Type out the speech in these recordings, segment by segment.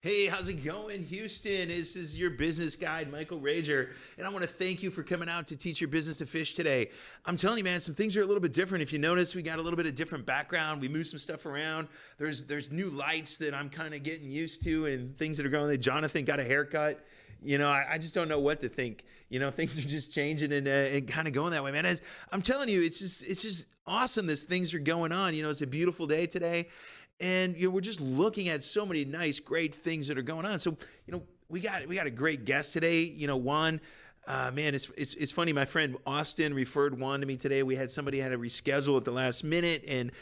Hey, how's it going, Houston? This is your business guide, Michael Rager, and I want to thank you for coming out to teach your business to fish today. I'm telling you, man, some things are a little bit different. If you notice, we got a little bit of different background. We moved some stuff around. There's new lights that I'm kind of getting used to, and things that are going. Jonathan got a haircut. I just don't know what to think. Things are just changing and kind of going that way, man. As I'm telling you, it's just awesome. Things are going on. It's a beautiful day today. And we're just looking at so many nice, great things that are going on. So we got a great guest today. Juan, man, it's funny. My friend Austin referred Juan to me today. We had somebody had to reschedule at the last minute, and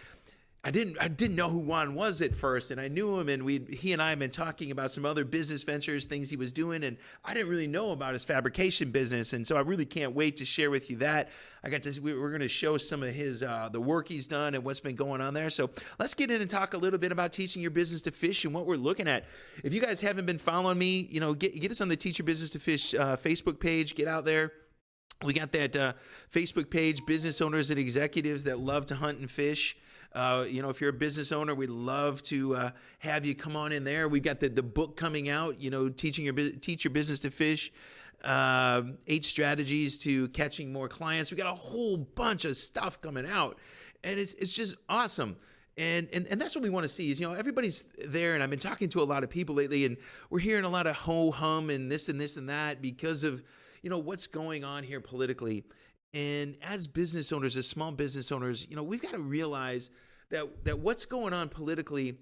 I didn't know who Juan was at first, and I knew him, and he and I have been talking about some other business ventures, things he was doing, and I didn't really know about his fabrication business, and so I really can't wait to share with you that. We're going to show some of his the work he's done and what's been going on there. So let's get in and talk a little bit about teaching your business to fish and what we're looking at. If you guys haven't been following me, get us on the Teach Your Business to Fish Facebook page. Get out there. We got that Facebook page, Business Owners and Executives That Love to Hunt and Fish. If you're a business owner, we'd love to have you come on in there. We've got the book coming out, Teach Your Business to Fish, 8 Strategies to Catching More Clients. We got a whole bunch of stuff coming out, and it's just awesome. And that's what we want to see is, everybody's there, and I've been talking to a lot of people lately, and we're hearing a lot of ho-hum and this and this and that because of, what's going on here politically. And as business owners, as small business owners, we've got to realize that what's going on politically,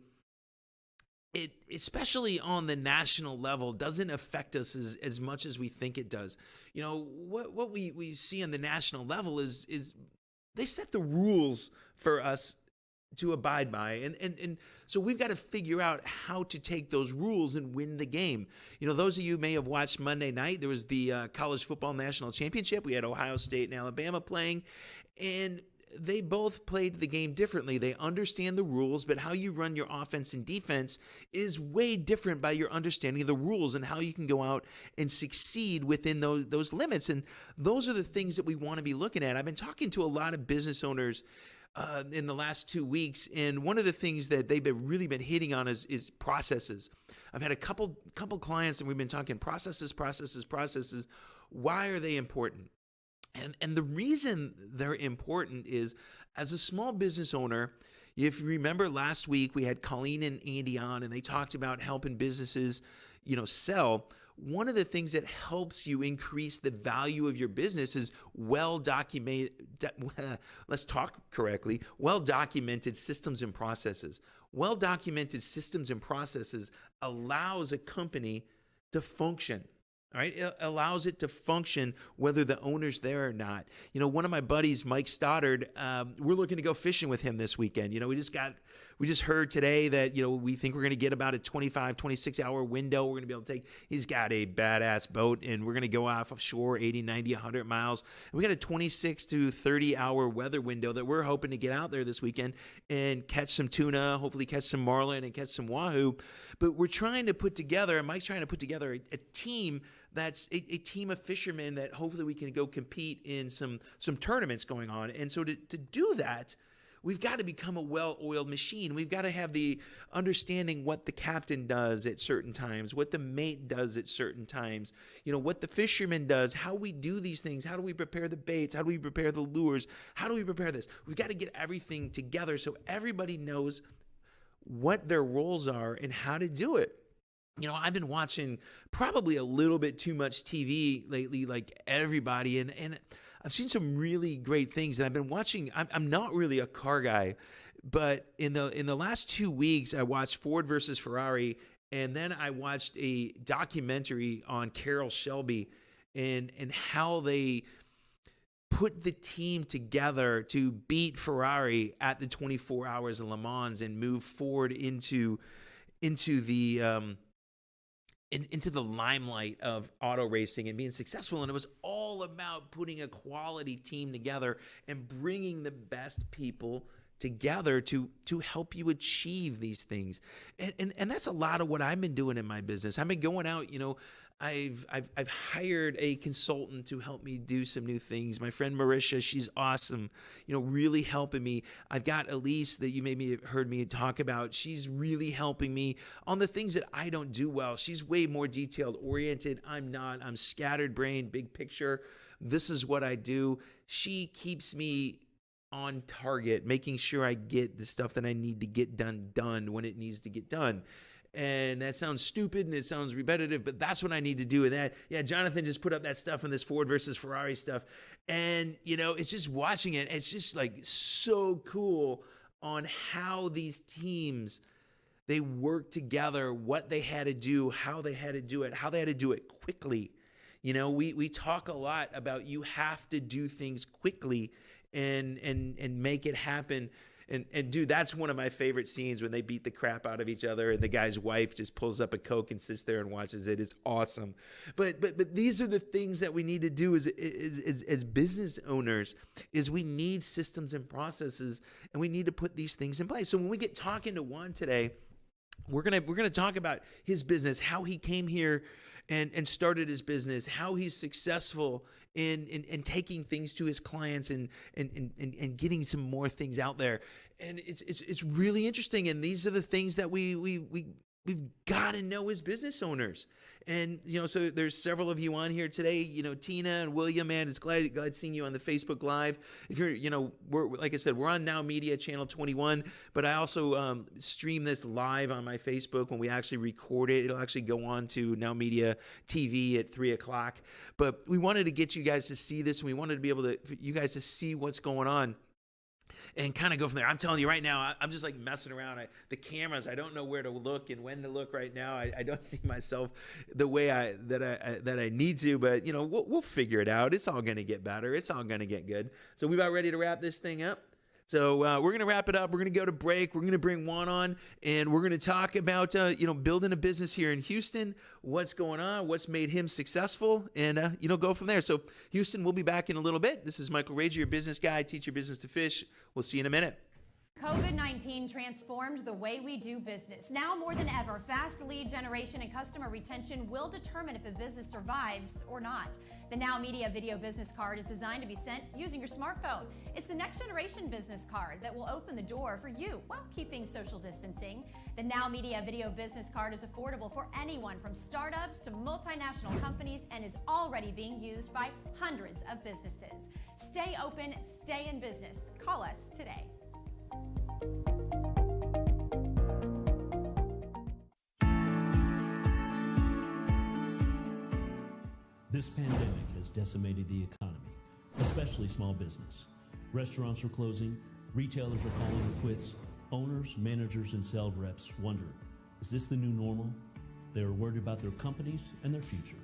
it especially on the national level, doesn't affect us as much as we think it does. What we see on the national level is they set the rules for us to abide by. And so we've got to figure out how to take those rules and win the game. Those of you may have watched Monday night. There was the college football national championship. We had Ohio State and Alabama playing, and they both played the game differently. They understand the rules, but how you run your offense and defense is way different by your understanding of the rules and how you can go out and succeed within those limits. And those are the things that we want to be looking at. I've been talking to a lot of business owners in the last 2 weeks, and one of the things that they've really been hitting on is processes. I've had a couple clients, and we've been talking processes. Why are they important? And the reason they're important is, as a small business owner, if you remember last week, we had Colleen and Andy on, and they talked about helping businesses, sell. One of the things that helps you increase the value of your business is well-documented systems and processes. Well-documented systems and processes allows a company to function. All right, it allows it to function whether the owner's there or not. One of my buddies, Mike Stoddard, we're looking to go fishing with him this weekend. We just heard today that, we think we're going to get about a 25, 26-hour window. We're going to be able to he's got a badass boat, and we're going to go off of shore 80, 90, 100 miles. And we got a 26 to 30-hour weather window that we're hoping to get out there this weekend and catch some tuna, hopefully catch some marlin and catch some wahoo. But we're trying to put together, and Mike's trying to put together a team that's a team of fishermen that hopefully we can go compete in some tournaments going on. And so to do that, we've got to become a well-oiled machine. We've got to have the understanding what the captain does at certain times, what the mate does at certain times, what the fisherman does, how we do these things, how do we prepare the baits, how do we prepare the lures, how do we prepare this? We've got to get everything together so everybody knows what their roles are and how to do it. I've been watching probably a little bit too much TV lately, like everybody, and I've seen some really great things. And I've been watching. I'm not really a car guy, but in the last 2 weeks, I watched Ford versus Ferrari, and then I watched a documentary on Carroll Shelby and how they put the team together to beat Ferrari at the 24 Hours of Le Mans and move Ford into the limelight of auto racing and being successful. And it was all about putting a quality team together and bringing the best people together to help you achieve these things. And that's a lot of what I've been doing in my business. I've been going out, I've hired a consultant to help me do some new things. My friend Marisha, she's awesome, really helping me. I've got Elise that you maybe heard me talk about. She's really helping me on the things that I don't do well. She's way more detailed oriented. I'm not. I'm scattered brain, big picture. This is what I do. She keeps me on target, making sure I get the stuff that I need to get done when it needs to get done. And that sounds stupid and it sounds repetitive, but that's what I need to do. And that, yeah, Jonathan just put up that stuff in this Ford versus Ferrari stuff. And, it's just watching it. It's just like so cool on how these teams, they work together, what they had to do, how they had to do it quickly. We talk a lot about you have to do things quickly and make it happen. And dude, that's one of my favorite scenes when they beat the crap out of each other and the guy's wife just pulls up a Coke and sits there and watches it. It's awesome. But these are the things that we need to do as business owners is we need systems and processes, and we need to put these things in place. So when we get talking to Juan today, we're gonna talk about his business, how he came here and started his business, how he's successful in taking things to his clients and getting some more things out there. And it's really interesting. And these are the things that we've got to know as business owners. And, so there's several of you on here today, Tina and William, man, it's glad seeing you on the Facebook Live. If you're, we're, like I said, we're on Now Media channel 21, but I also stream this live on my Facebook when we actually record it. It'll actually go on to Now Media TV at 3:00. But we wanted to get you guys to see this, and we wanted to be able to, for you guys to see what's going on and kind of go from there. I'm telling you right now, I'm just like messing around. The cameras, I don't know where to look and when to look right now. I don't see myself the way that I need to, but we'll figure it out. It's all going to get better. It's all going to get good. So we about ready to wrap this thing up? So we're going to wrap it up. We're going to go to break. We're going to bring Juan on, and we're going to talk about, building a business here in Houston, what's going on, what's made him successful, and, go from there. So Houston, we'll be back in a little bit. This is Michael Rager, your business guy, teach your business to fish. We'll see you in a minute. COVID-19 transformed the way we do business. Now more than ever, fast lead generation and customer retention will determine if a business survives or not. The Now Media Video Business Card is designed to be sent using your smartphone. It's the next generation business card that will open the door for you while keeping social distancing. The Now Media Video Business Card is affordable for anyone from startups to multinational companies and is already being used by hundreds of businesses. Stay open, stay in business. Call us today. This pandemic has decimated the economy, especially small business. Restaurants are closing, retailers are calling it quits, owners, managers, and sales reps wonder, is this the new normal? They are worried about their companies and their future.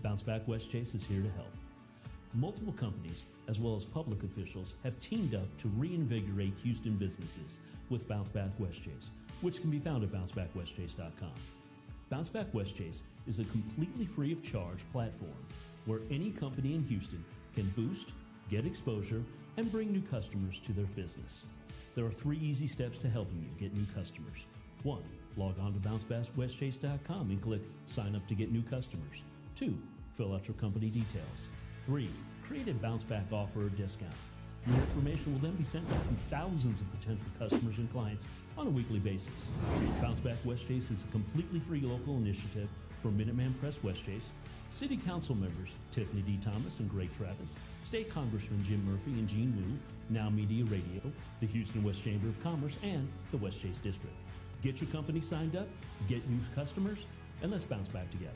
Bounce Back West Chase is here to help. Multiple companies, as well as public officials, have teamed up to reinvigorate Houston businesses with Bounce Back West Chase, which can be found at bouncebackwestchase.com. Bounce Back West Chase is a completely free of charge platform where any company in Houston can boost, get exposure, and bring new customers to their business. There are 3 easy steps to helping you get new customers. 1. Log on to bouncebackwestchase.com and click Sign Up to get new customers. 2. Fill out your company details. 3. Create a bounce back offer or discount. Your information will then be sent out to thousands of potential customers and clients on a weekly basis. Bounce Back West Chase is a completely free local initiative for Minuteman Press West Chase, City Council members Tiffany D. Thomas and Greg Travis, State Congressman Jim Murphy and Gene Wu, Now Media Radio, the Houston West Chamber of Commerce, and the West Chase District. Get your company signed up, get new customers, and let's bounce back together.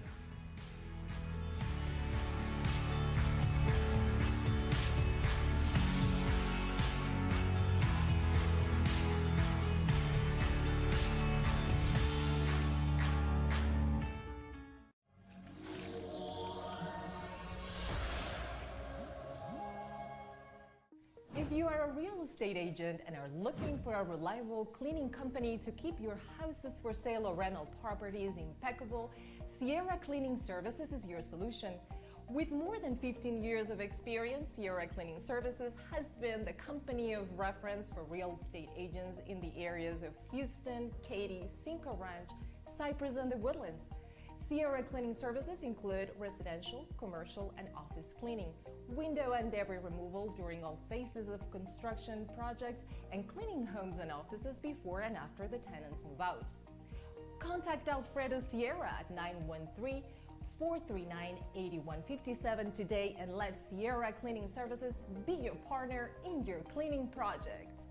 If you are a real estate agent and are looking for a reliable cleaning company to keep your houses for sale or rental properties impeccable, Sierra Cleaning Services is your solution. With more than 15 years of experience, Sierra Cleaning Services has been the company of reference for real estate agents in the areas of Houston, Katy, Cinco Ranch, Cypress, and the Woodlands. Sierra Cleaning Services include residential, commercial, and office cleaning, window and debris removal during all phases of construction projects, and cleaning homes and offices before and after the tenants move out. Contact Alfredo Sierra at 913-439-8157 today and let Sierra Cleaning Services be your partner in your cleaning project.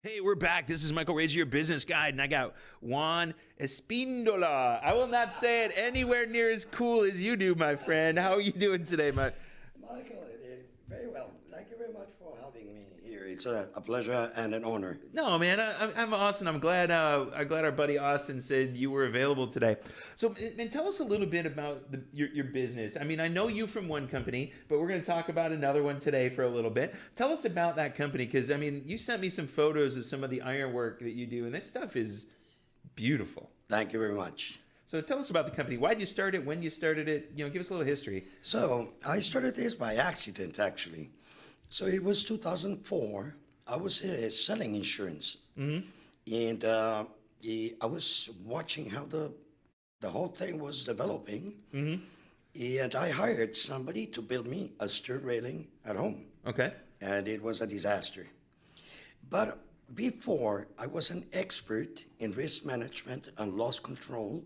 Hey, we're back. This is Michael Rager, your business guide, and I got Juan Espindola. I will not say it anywhere near as cool as you do, my friend. How are you doing today, Michael, very well. Thank you very much for having me here. It's a pleasure and an honor. No, man, I'm Austin. I'm glad our buddy Austin said you were available today. So, and tell us a little bit about your business. I mean, I know you from one company, but we're going to talk about another one today for a little bit. Tell us about that company, because, I mean, you sent me some photos of some of the ironwork that you do, and this stuff is beautiful. Thank you very much. So tell us about the company. Why'd you start it? When you started it? You know, give us a little history. So I started this by accident, actually. So it was 2004. I was selling insurance. Mm-hmm. And I was watching how the whole thing was developing. Mm-hmm. And I hired somebody to build me a stirred railing at home. Okay. And it was a disaster. But before, I was an expert in risk management and loss control,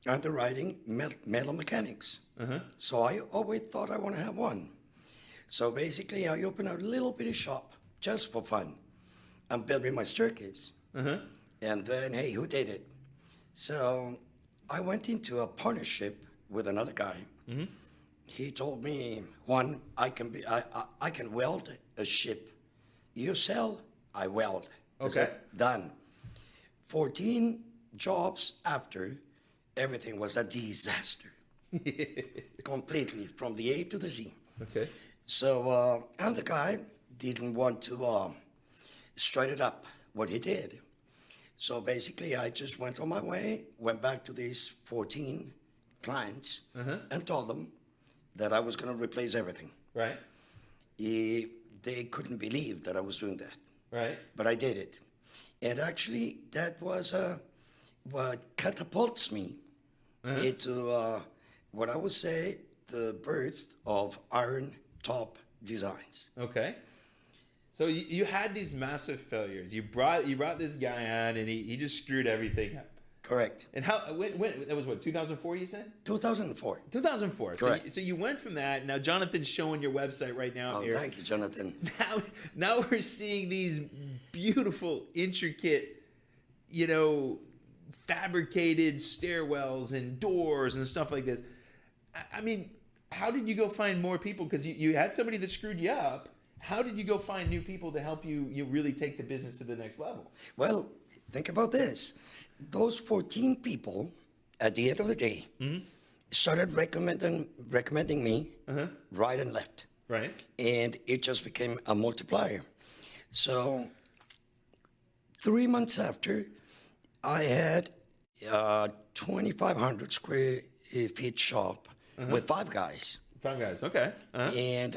underwriting, metal mechanics. Uh-huh. So I always thought I want to have one. So basically, I opened a little bitty shop just for fun and built me my staircase. Uh-huh. And then, hey, who did it? So I went into a partnership with another guy. Mm-hmm. He told me, Juan, I can weld a ship. You sell, I weld. Okay. Done. 14 jobs after, everything was a disaster. Completely, from the A to the Z. Okay. So, and the guy didn't want to straighten up what he did. So basically, I just went on my way, went back to these 14 clients, and told them that I was going to replace everything. Right. They couldn't believe that I was doing that. Right. But I did it. And actually, that was what catapults me into what I would say the birth of Iron Top Designs. Okay. So you had these massive failures. You brought this guy on, and he just screwed everything up. Correct. And when that was what, 2004 you said? 2004. 2004. Correct. So you went from that. Now Jonathan's showing your website right now. Oh, here. thank you, Jonathan. Now we're seeing these beautiful, intricate, fabricated stairwells and doors and stuff like this. I mean, how did you go find more people? Because you had somebody that screwed you up. How did you go find new people to help you really take the business to the next level? Well, think about this. Those 14 people, at the end of the day, started recommending me right and left. Right. And it just became a multiplier. So 3 months after, I had a 2,500 square feet shop with 5 guys. 5 guys, okay. And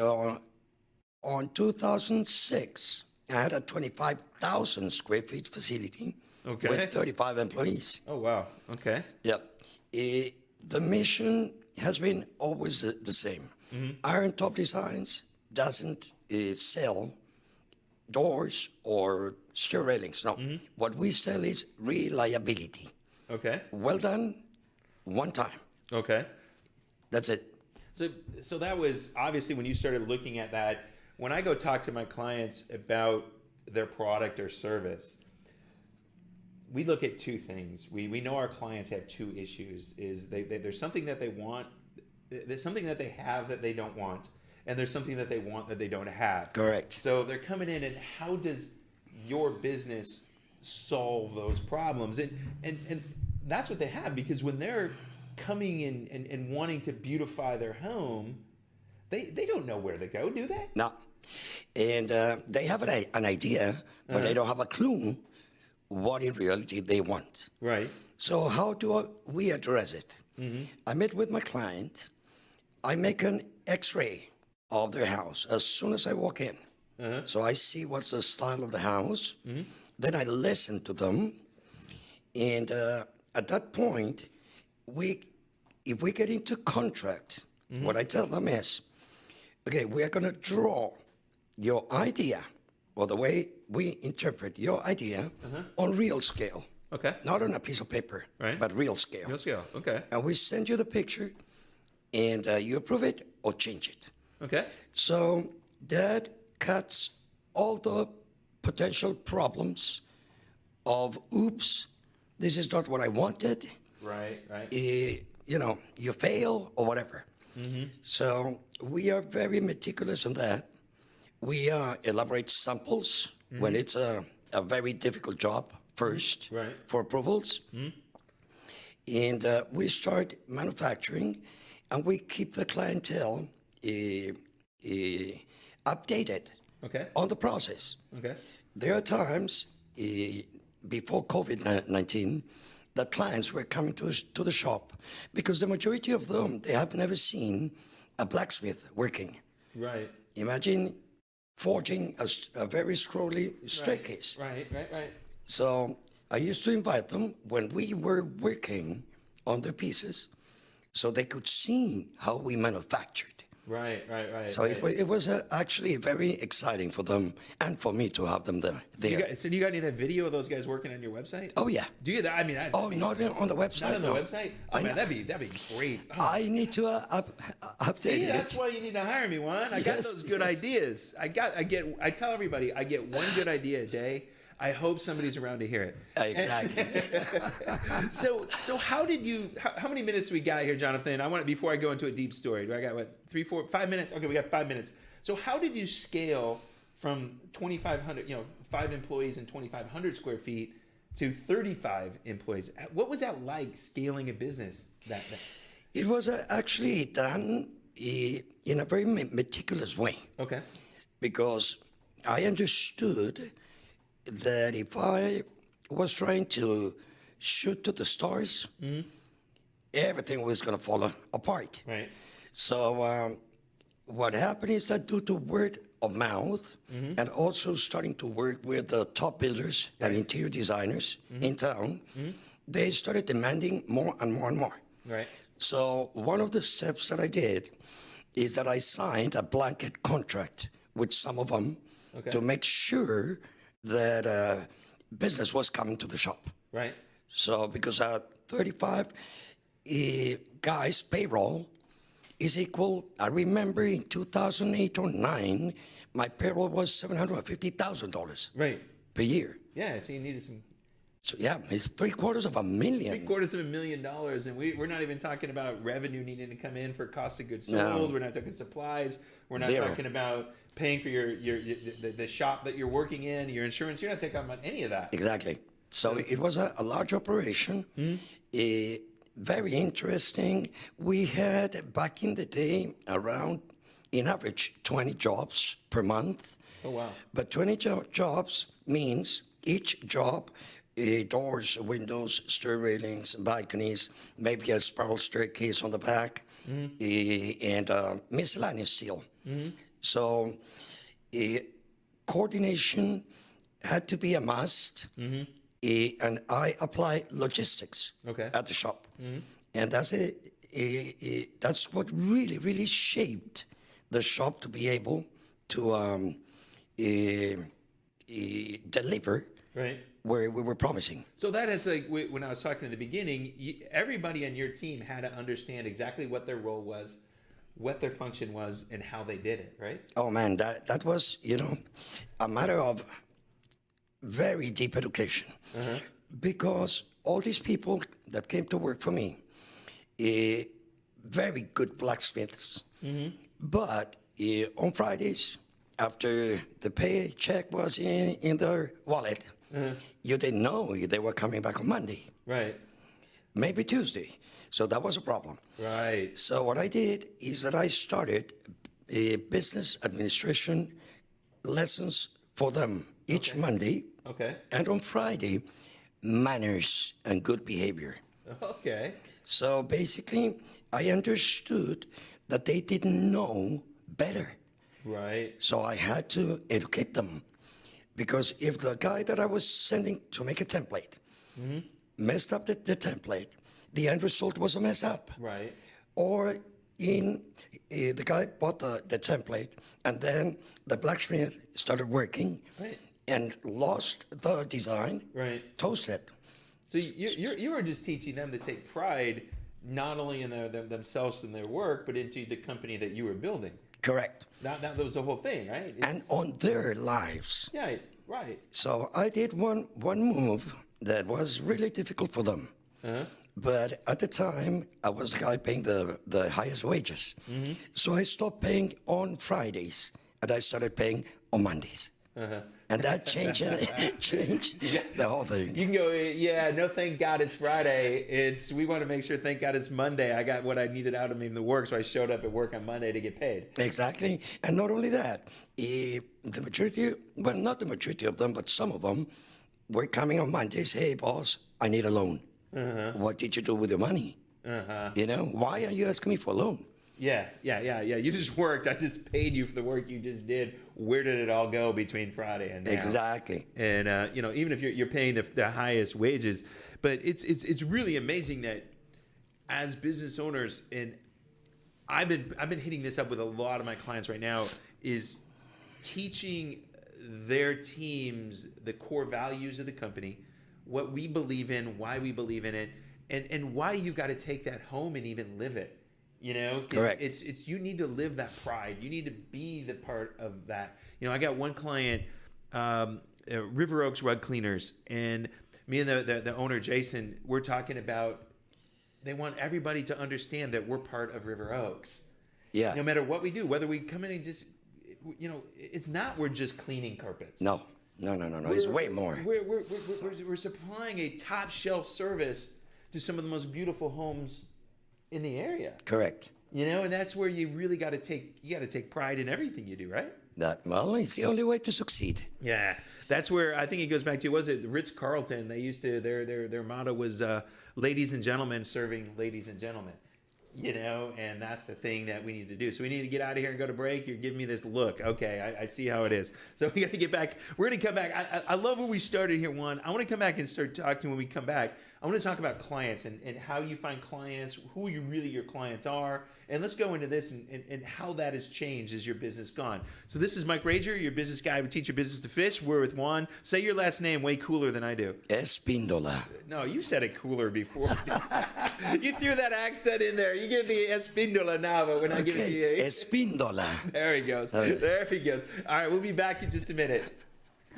on 2006, I had a 25,000 square feet facility with 35 employees. Oh, wow. Okay. Yep. The mission has been always the same. Iron Top Designs doesn't sell doors or stair railings. No. What we sell is reliability. Okay. Well done, one time. Okay. That's it. So that was obviously when you started looking at that. When I go talk to my clients about their product or service, we look at 2 things. We know our clients have 2 issues. There's something that they want, there's something that they have that they don't want, and there's something that they want that they don't have. Correct. So they're coming in, and how does your business solve those problems? And that's what they have, because when they're coming in and wanting to beautify their home, they don't know where to go, do they? No. And they have an idea, but they don't have a clue what in reality they want. Right. So how do we address it? I met with my client. I make an X-ray of their house as soon as I walk in. So I see what's the style of the house. Then I listen to them. And at that point, if we get into contract, what I tell them is, okay, we are going to draw your idea or the way we interpret your idea on real scale. Okay. Not on a piece of paper, Right. but real scale. Real scale. Okay. And we send you the picture, and you approve it or change it. Okay. So that cuts all the potential problems of, oops, this is not what I wanted. Right. Right. You fail or whatever. So we are very meticulous on that. We elaborate samples when it's a very difficult job first for approvals. And we start manufacturing, and we keep the clientele updated on the process. Okay. There are times before COVID-19 that clients were coming to the shop because the majority of them, they have never seen a blacksmith working. Right. Imagine forging a very scrolly staircase. Right. So I used to invite them when we were working on the pieces so they could see how we manufactured. Right. So it was actually very exciting for them and for me to have them there. So do you got any of that video of those guys working on your website? Oh, yeah. Do you? I mean, Not on the website. not on the no. website. Oh man, that'd be great. Oh. I need to update See, it. that's why you need to hire me, Juan. I got Yes, those good yes. ideas. I tell everybody, I get one good idea a day. I hope somebody's around to hear it. Exactly. So how did you? How many minutes do we got here, Jonathan? Before I go into a deep story. Do I got 3, 4, 5 minutes? Okay, we got 5 minutes. So how did you scale from 2,500, 5 employees and 2,500 square feet to 35 employees? What was that like scaling a business? It was actually done in a very meticulous way. Okay. Because I understood that if I was trying to shoot to the stars, everything was going to fall apart. Right. So what happened is that due to word of mouth and also starting to work with the top builders and interior designers in town, they started demanding more and more and more. Right. So one of the steps that I did is that I signed a blanket contract with some of them to make sure that business was coming to the shop. Right. So because 35 guys payroll is equal, I remember in 2008 or 9, my payroll was $750,000 Right. per year. Yeah. So you needed some. So yeah, it's $750,000. $750,000, and we're not even talking about revenue needing to come in for cost of goods sold. No. We're not talking supplies. We're not Zero. talking about paying for the shop that you're working in, your insurance. You're not taking about any of that. Exactly. So it was a large operation, very interesting. We had back in the day around, in average, 20 jobs per month. Oh wow. But 20 jobs means each job, doors, windows, stair railings, balconies, maybe a spiral staircase on the back, and miscellaneous steel. So coordination had to be a must, and I apply logistics at the shop. And that's what really shaped the shop to be able to deliver where we were promising. So that is like when I was talking in the beginning, everybody on your team had to understand exactly what their role was, what their function was, and how they did it, right? Oh man, that was, a matter of very deep education. Because all these people that came to work for me, very good blacksmiths. But on Fridays, after the paycheck was in their wallet, you didn't know they were coming back on Monday. Right. Maybe Tuesday. So that was a problem. Right. So what I did is that I started business administration lessons for them each Monday. Okay. And on Friday, manners and good behavior. Okay. So basically, I understood that they didn't know better. Right. So I had to educate them. Because if the guy that I was sending to make a template messed up the template, the end result was a mess up. Right. Or the guy bought the template, and then the blacksmith started working Right. and lost the design, Right. toasted. So you were just teaching them to take pride not only in themselves and their work, but into the company that you were building. Correct. That was the whole thing, right? And on their lives. Yeah, right. So I did one move that was really difficult for them. But at the time, I was the guy paying the highest wages. So I stopped paying on Fridays, and I started paying on Mondays. And that changed the whole thing. You can go, yeah, no, thank God it's Friday. We want to make sure, thank God it's Monday. I got what I needed out of me in the work, so I showed up at work on Monday to get paid. Exactly. And not only that, the majority, well, not the majority of them, but some of them were coming on Mondays, hey, boss, I need a loan. What did you do with the money? You know, why are you asking me for a loan? Yeah. You just worked. I just paid you for the work you just did. Where did it all go between Friday and now? Exactly. And even if you're paying the highest wages, but it's really amazing that as business owners, and I've been hitting this up with a lot of my clients right now, is teaching their teams the core values of the company, what we believe in, why we believe in it, and why you got to take that home and even live it. You know, correct. It's you need to live that pride. You need to be the part of that. You know, I got one client, River Oaks Rug Cleaners, and me and the owner Jason, we're talking about they want everybody to understand that we're part of River Oaks. Yeah. No matter what we do, whether we come in and just, it's not we're just cleaning carpets. No. It's way more. We're supplying a top shelf service to some of the most beautiful homes in the area. Correct. And that's where you really got to take pride in everything you do, right? Well, it's the only way to succeed. Yeah, that's where I think it goes back to, was it Ritz-Carlton? They used to, their motto was ladies and gentlemen serving ladies and gentlemen. And that's the thing that we need to do. So we need to get out of here and go to break. You're giving me this look. Okay, I see how it is. So we got to get back. We're going to come back. I love where we started here, Juan. I want to come back and start talking when we come back. I want to talk about clients and how you find clients, who your clients are. And let's go into this and how that has changed as your business gone. So this is Mike Rager, your business guy who teach your business to fish. We're with Juan. Say your last name way cooler than I do. Espíndola. No, you said it cooler before. You threw that accent in there. You give me Espíndola now, but when I give it to you. Espíndola. There he goes. There he goes. All right, we'll be back in just a minute.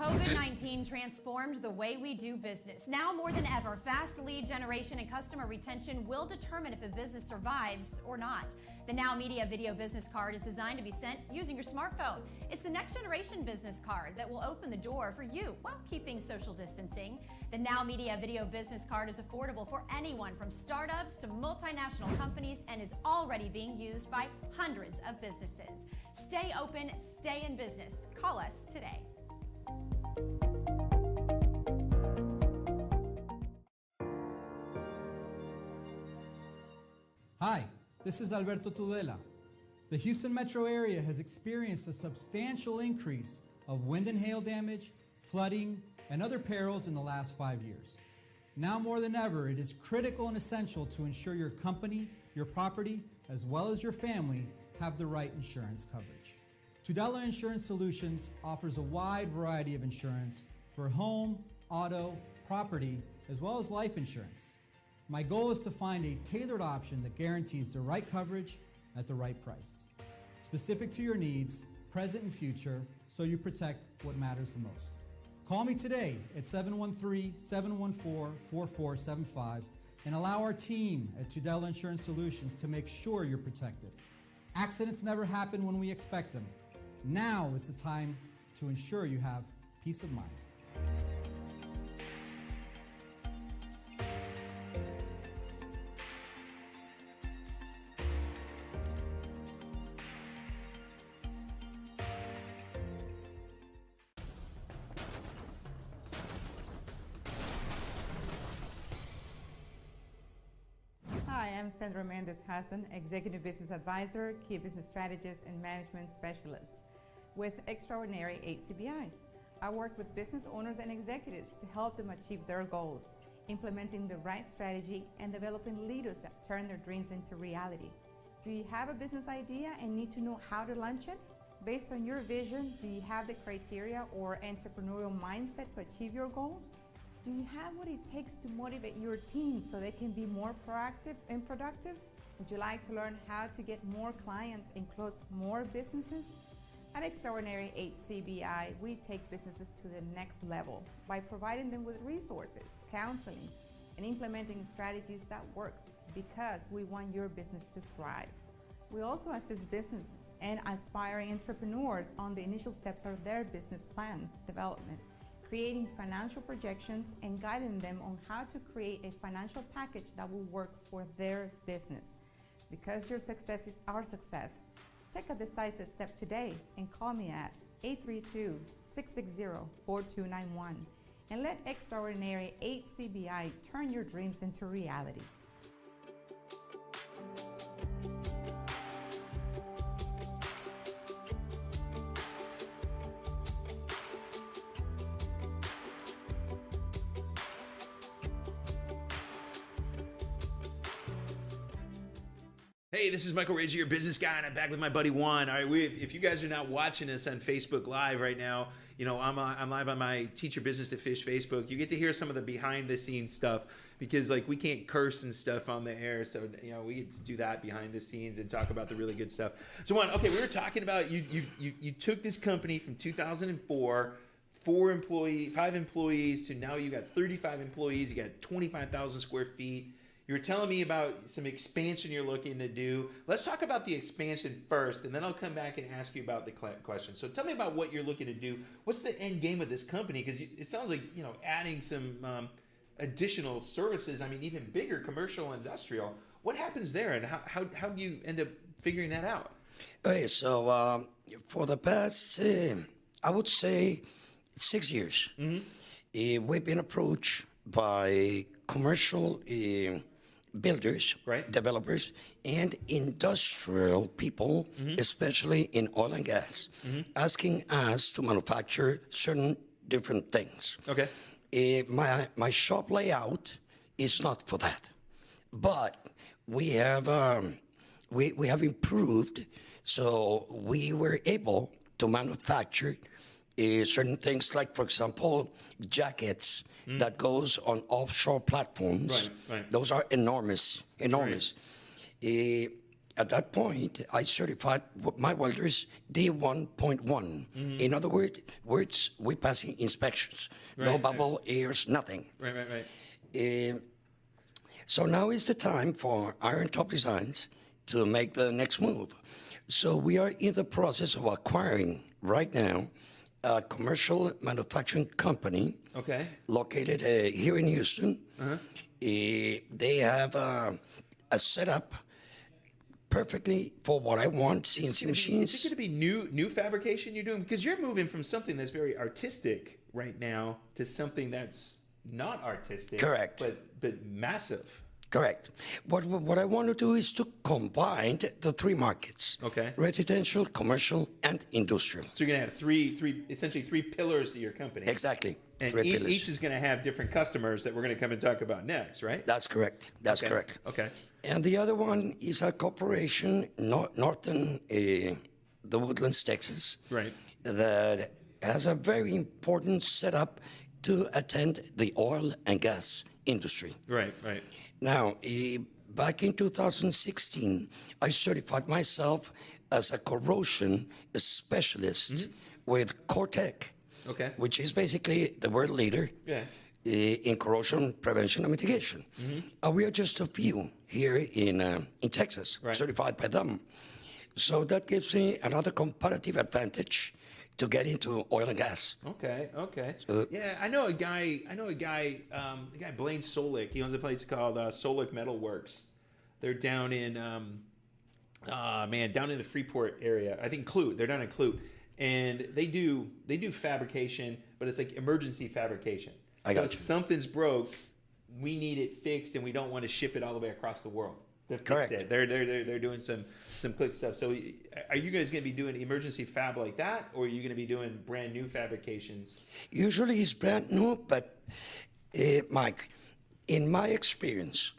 COVID-19 transformed the way we do business. Now more than ever, fast lead generation and customer retention will determine if a business survives or not. The Now Media Video Business Card is designed to be sent using your smartphone. It's the next generation business card that will open the door for you while keeping social distancing. The Now Media Video Business Card is affordable for anyone from startups to multinational companies and is already being used by hundreds of businesses. Stay open, stay in business. Call us today. Hi, this is Alberto Tudela. The Houston metro area has experienced a substantial increase of wind and hail damage, flooding, and other perils in the last 5 years. Now more than ever, it is critical and essential to ensure your company, your property, as well as your family have the right insurance coverage. Tudela Insurance Solutions offers a wide variety of insurance for home, auto, property, as well as life insurance. My goal is to find a tailored option that guarantees the right coverage at the right price, specific to your needs, present and future, so you protect what matters the most. Call me today at 713-714-4475 and allow our team at Tudela Insurance Solutions to make sure you're protected. Accidents never happen when we expect them. Now is the time to ensure you have peace of mind. am Sandra Mendez-Hassan, Executive Business Advisor, Key Business Strategist, and Management Specialist with Extraordinary HCBI. I work with business owners and executives to help them achieve their goals, implementing the right strategy, and developing leaders that turn their dreams into reality. Do you have a business idea and need to know how to launch it? Based on your vision, do you have the criteria or entrepreneurial mindset to achieve your goals? Do you have what it takes to motivate your team so they can be more proactive and productive? Would you like to learn how to get more clients and close more businesses? At Extraordinary HCBI, we take businesses to the next level by providing them with resources, counseling, and implementing strategies that work because we want your business to thrive. We also assist businesses and aspiring entrepreneurs on the initial steps of their business plan development, creating financial projections and guiding them on how to create a financial package that will work for their business. Because your success is our success, take a decisive step today and call me at 832-660-4291 and let Extraordinary HCBI turn your dreams into reality. Hey, this is Michael Rager, your business guy, and I'm back with my buddy Juan. All right, if you guys are not watching us on Facebook Live right now, you know, I'm live on my Teach Your Business to Fish Facebook. You get to hear some of the behind-the-scenes stuff because, like, we can't curse and stuff on the air, so, you know, we get to do that behind the scenes and talk about the really good stuff. So, Juan, okay, we were talking about you took this company from 2004, 5 employees, to now you got 35 employees, you got 25,000 square feet. You were telling me about some expansion you're looking to do. Let's talk about the expansion first, and then I'll come back and ask you about the question. So tell me about what you're looking to do. What's the end game of this company? Because it sounds like, you know, adding some additional services. I mean, even bigger commercial, industrial. What happens there, and how do you end up figuring that out? Okay, so for the past, I would say, 6 years, we've been approached by commercial builders, Right. developers, and industrial people, especially in oil and gas, asking us to manufacture certain different things. Okay. My shop layout is not for that, but we have improved, so we were able to manufacture certain things, like, for example, jackets that goes on offshore platforms. Right. Those are enormous. At that point, I certified my welders D1.1. In other words, we passing inspections. No bubble airs, nothing. Right. So now is the time for Iron Top Designs to make the next move. So we are in the process of acquiring right now a commercial manufacturing company. Okay. Located here in Houston. They have a setup perfectly for what I want, CNC machines. Is it going to be new fabrication you're doing? Because you're moving from something that's very artistic right now to something that's not artistic. Correct. But massive. Correct. What I want to do is to combine the three markets. Okay. Residential, commercial, and industrial. So you're going to have essentially three pillars to your company. Exactly. And Three pillars. each is going to have different customers that we're going to come and talk about next, right? That's correct. That's correct. Okay. And the other one is a corporation northern the Woodlands, Texas. Right. That has a very important setup to attend the oil and gas industry. Right. Now, back in 2016, I certified myself as a corrosion specialist with Cortec, which is basically the world leader in corrosion prevention and mitigation. We are just a few here in Texas, certified by them. So that gives me another competitive advantage to get into oil and gas. Okay. Yeah, I know a guy. The guy Blaine Solik. He owns a place called Solik Metal Works. They're down in down in the Freeport area. I think Clute. They're down in Clute, and they do fabrication, but it's like emergency fabrication. I got you. If something's broke, we need it fixed, and we don't want to ship it all the way across the world. to fix Correct. it. They're doing some quick stuff. So are you guys going to be doing emergency fab like that, or are you going to be doing brand new fabrications? Usually it's brand new, but Mike, in my experience,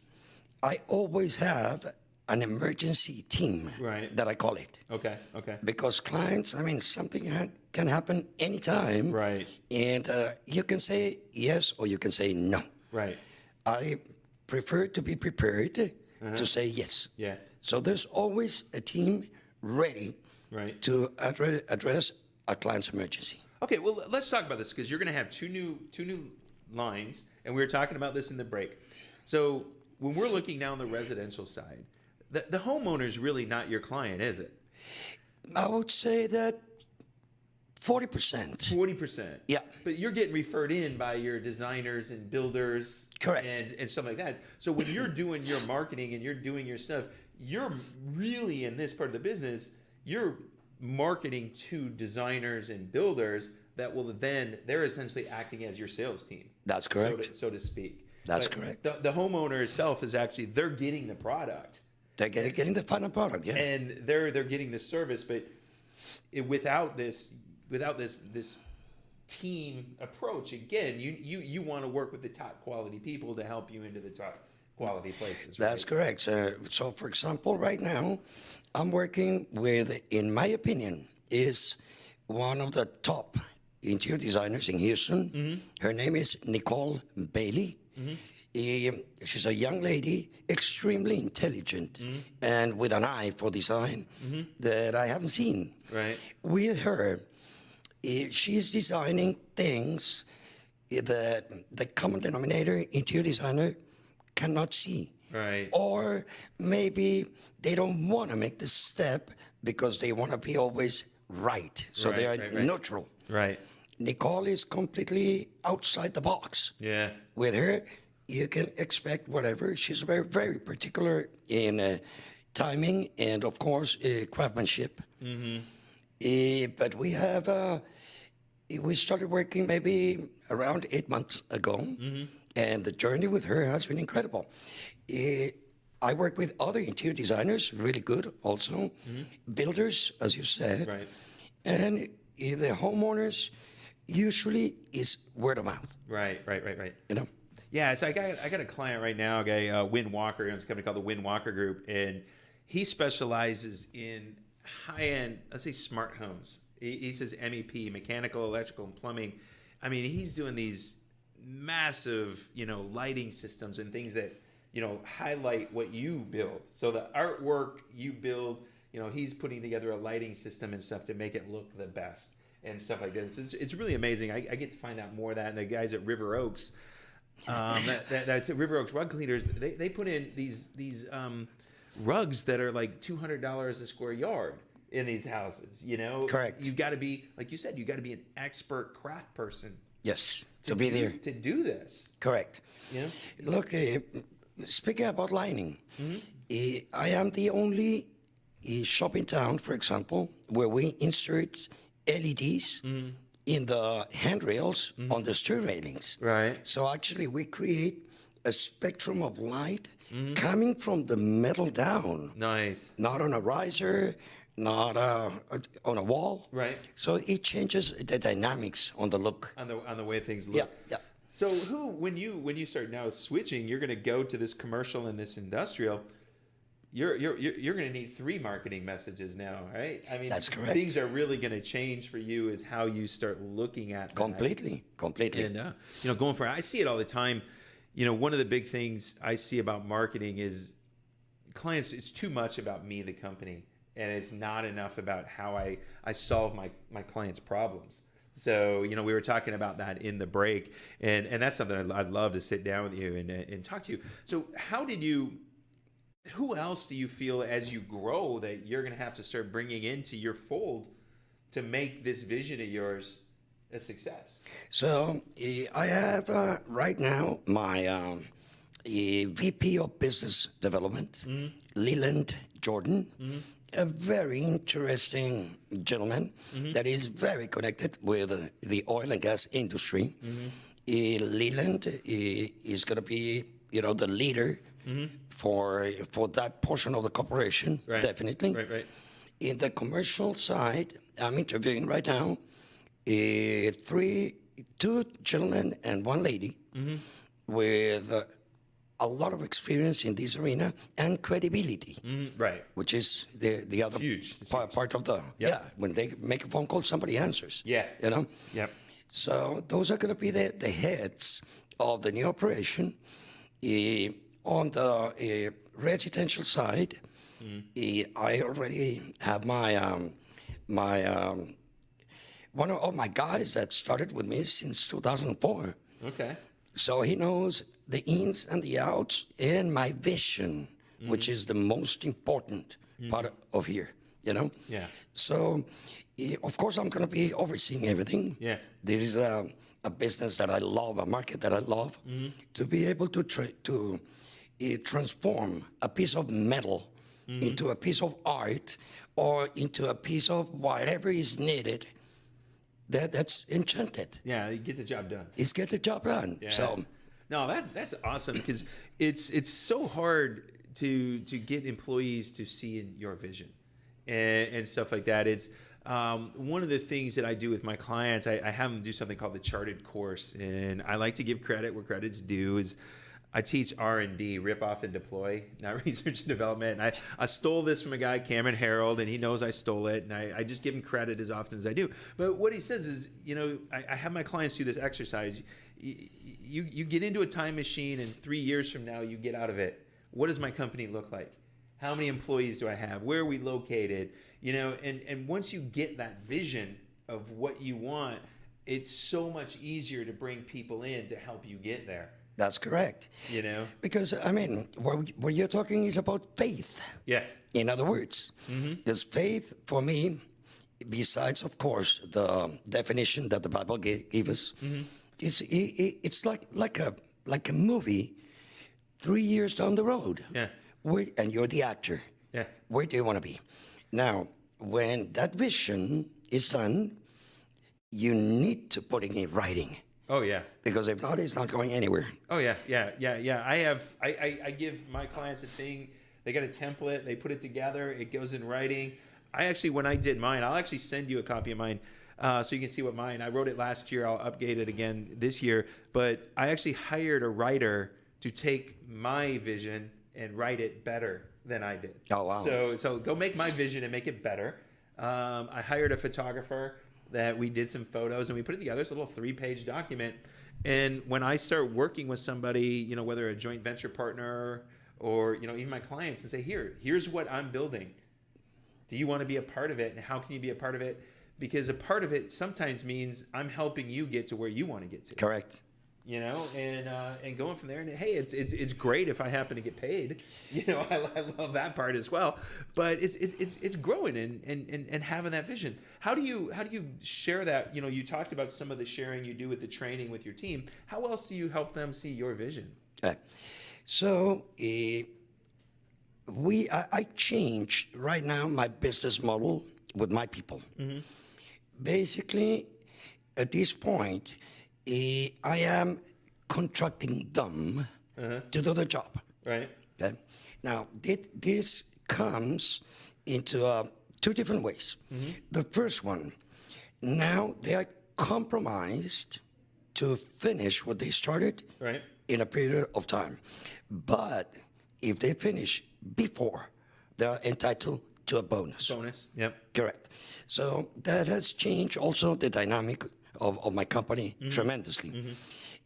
I always have an emergency team, Right. that I call it. Okay. Because clients, I mean, something can happen anytime. Right. And you can say yes or you can say no. Right. I prefer to be prepared to say yes. Yeah. So there's always a team ready Right. to address a client's emergency. Okay, well, let's talk about this because you're going to have two new lines, and we were talking about this in the break. So when we're looking now on the residential side, the homeowner is really not your client, is it? I would say that 40%. 40%. Yeah. But you're getting referred in by your designers and builders. Correct. And stuff like that. So when you're doing your marketing and you're doing your stuff, you're really in this part of the business, you're marketing to designers and builders that will then, they're essentially acting as your sales team. That's correct. So to speak. That's But correct. The homeowner itself is actually, they're getting the product. They're getting the final product, yeah. And they're getting the service, but without this team approach, again, you want to work with the top quality people to help you into the top quality places. Right? That's correct. So, for example, right now, I'm working with, in my opinion, is one of the top interior designers in Houston. Her name is Nicole Bailey. She's a young lady, extremely intelligent, and with an eye for design that I haven't seen. Right. With her, she's designing things that the common denominator interior designer cannot see. Right. Or maybe they don't want to make the step because they want to be always right. So they are Right. neutral. Right. Nicole is completely outside the box. Yeah. With her, you can expect whatever. She's very, very particular in timing and, of course, craftsmanship. But we have, we started working maybe around 8 months ago, and the journey with her has been incredible. I work with other interior designers, really good also, builders, as you said, Right. and the homeowners usually is word of mouth, Right. you know. Yeah, so I got a client right now, a guy, Win Walker, and it's a company called the Win Walker Group, and he specializes in high-end, let's say, smart homes. He says MEP, mechanical, electrical, and plumbing. I mean, he's doing these massive, lighting systems and things that, highlight what you build. So the artwork you build, he's putting together a lighting system and stuff to make it look the best and stuff like this. It's really amazing. I get to find out more of that, and the guys at River Oaks. That's River Oaks Rug Cleaners. They put in these rugs that are like $200 a square yard in these houses. Correct. You got to be, like you said, you got to be an expert craft person Yes, to be there. to do this. Correct. Yeah. Look, speaking about lighting, I am the only shop in town, for example, where we insert LEDs in the handrails on the stair railings. Right. So actually, we create a spectrum of light coming from the metal down, Nice. not on a riser, not on a wall. Right. So it changes the dynamics on the look. On the way things look. Yeah. So when you start now switching, you're going to go to this commercial and this industrial. You're going to need 3 marketing messages now, right? I mean, That's correct. Things are really going to change for you is how you start looking at that. Completely. And going for it. I see it all the time. One of the big things I see about marketing is clients. It's too much about me, the company, and it's not enough about how I solve my clients' problems. So, we were talking about that in the break, and that's something I'd love to sit down with you and talk to you. So who else do you feel as you grow that you're going to have to start bringing into your fold to make this vision of yours a success? So I have right now my VP of Business Development, Leland Jordan, a very interesting gentleman that is very connected with the oil and gas industry. Leland is going to be the leader for that portion of the corporation, Right. definitely. Right. In the commercial side, I'm interviewing right now two gentlemen and one lady with a lot of experience in this arena and credibility, Right. which is the other huge. It's part of the when they make a phone call, somebody answers. Yeah. Yep. So those are going to be the heads of the new operation. On the residential side, I already have one of my guys that started with me since 2004. Okay. So he knows the ins and the outs and my vision, which is the most important part of here, Yeah. So, of course, I'm going to be overseeing everything. Yeah. This is a business that I love, a market that I love. To be able to transform a piece of metal into a piece of art or into a piece of whatever is needed, that's enchanted. Yeah, you get the job done. It's get the job done. Yeah. So, no, that's awesome because it's so hard to get employees to see in your vision and stuff like that. It's one of the things that I do with my clients. I have them do something called the Charted course, and I like to give credit where credit's due. Is I teach R&D, rip off and deploy, not research and development. And I stole this from a guy, Cameron Harold, and he knows I stole it, and I just give him credit as often as I do. But what he says is, I have my clients do this exercise. You get into a time machine, and 3 years from now, you get out of it. What does my company look like? How many employees do I have? Where are we located? And once you get that vision of what you want, it's so much easier to bring people in to help you get there. that's correct. Because, what you're talking is about faith. Yeah. In other words, this faith for me, besides, of course, the definition that the Bible gave us, it's like a movie 3 years down the road. Yeah. And you're the actor. Yeah. Where do you want to be? Now, when that vision is done, you need to put it in writing. Oh, yeah. Because if not, it's not going anywhere. Oh, yeah. I give my clients a thing. They got a template. They put it together. It goes in writing. When I did mine, I'll actually send you a copy of mine so you can see what mine. I wrote it last year. I'll update it again this year. But I actually hired a writer to take my vision and write it better than I did. Oh, wow. So go make my vision and make it better. I hired a photographer that we did some photos and we put it together. It's a little 3-page document. And when I start working with somebody, whether a joint venture partner or, even my clients, and say, here's what I'm building. Do you want to be a part of it? And how can you be a part of it? Because a part of it sometimes means I'm helping you get to where you want to get to. Correct. And going from there. And hey, it's great if I happen to get paid. I love that part as well. But it's growing and having that vision. How do you share that? You talked about some of the sharing you do with the training with your team. How else do you help them see your vision? So I changed right now my business model with my people. Basically, at this point, I am contracting them to do the job. Right. Okay? Now, this comes into 2 different ways. The first one, now they are compromised to finish what they started Right. in a period of time. But if they finish before, they are entitled to a bonus. Bonus. Yep. Correct. So that has changed also the dynamic of my company tremendously.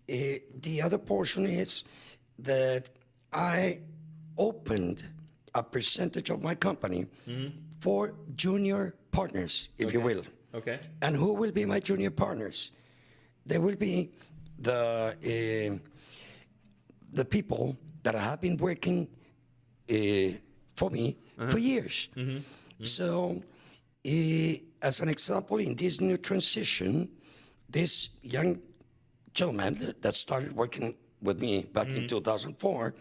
The other portion is that I opened a percentage of my company for junior partners, if you will. Okay. And who will be my junior partners? They will be the people that have been working for me for years. So, as an example, in this new transition, this young gentleman that started working with me back in 2004,